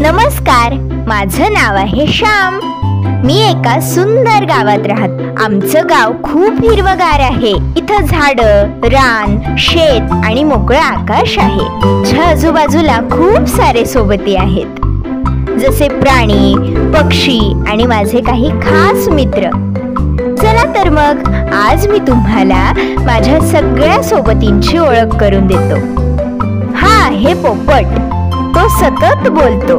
नमस्कार, माझं नाव आहे श्याम। मी एका सुंदर गावात राहते। आमचं गाव खूप हिरवगार आहे। इथं झाडं, रान, शेत आणि मोकळं आकाश आहे। माझ्या आजूबाजूला खूप सारे सोबती आहेत, जसे प्राणी, पक्षी आणि माझे काही खास मित्र। चला तर मग आज मी तुम्हाला माझ्या सगळ्या सोबतींची ओळख करून देतो। हा आहे पोपट। तो सतत बोलतो,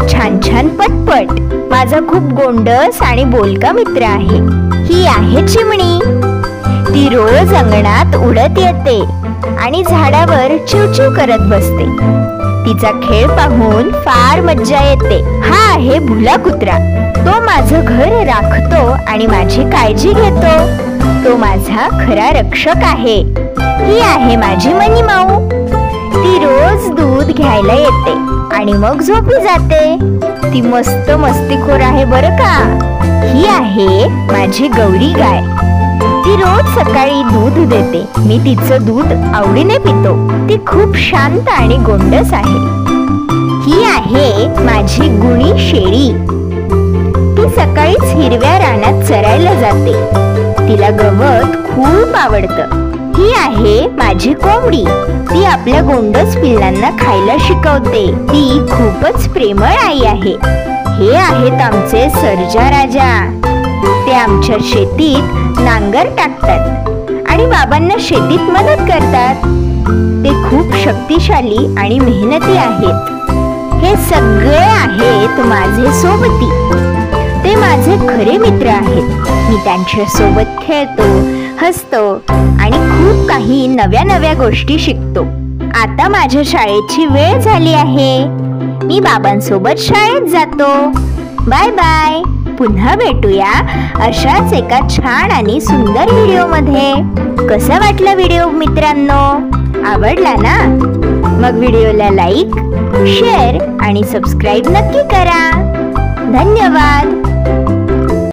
छान छान पटपट। माझा खूप गोंडस आणि बोलका मित्र आहे। ही आहे चिमणी। ती रोज अंगणात उडत येते आणि झाडावर चिवचिव करत बसते। तिचा खेळ पाहून फार मज्जा येते। हा आहे भुला कुत्रा। तो माझं घर राखतो आणि माझी काळजी घेतो। तो माझा खरा रक्षक आहे। ही आहे माझी मनी माऊ। ती रोज दूध घ्यायला येते आणि मग झोपी जाते। ती मस्त मस्तीखोर आहे बरं का। ही आहे माझी गौरी गाय। ती रोज सकाळी दूध देते। मी तिचं दूध आवडीने पितो। ती खूप शांत आणि गोंडस आहे। ही आहे माझी गुणी शेळी। ती सकाळीच हिरव्या रानात चरायला जाते। तिला गवत खूप आवडतं। ही आहे माझी कोंबडी। ती आपल्या गोंडस पिल्लांना खायला शिकवते। ती खूपच प्रेमळ आई आहे। हे आहेत आमचे सर्जा राजा। ते आमच्या शेतीत नांगर टाकतात आणि बाबांना शेतीत मदत करतात। ते खूप शक्तिशाली आणि मेहनती आहेत। हे सगळे आहेत माझे सोबती। ते माझे खरे मित्र आहेत। मी त्यांच्या सोबत खेळतो, हसतो आणि खूप काही नव्या नव्या गोष्टी शिकतो। आता माझ्या शाळेची वेळ झाली आहे। मी बाबांसोबत शाळेत जातो। Bye bye. पुन्हा भेटूया अशाच एका छान आणि सुंदर व्हिडिओमध्ये। कसा वाटला व्हिडिओ मित्रांनो? आवडला ना? मग व्हिडिओला लाईक, शेअर आणि सबस्क्राईब नक्की करा। धन्यवाद।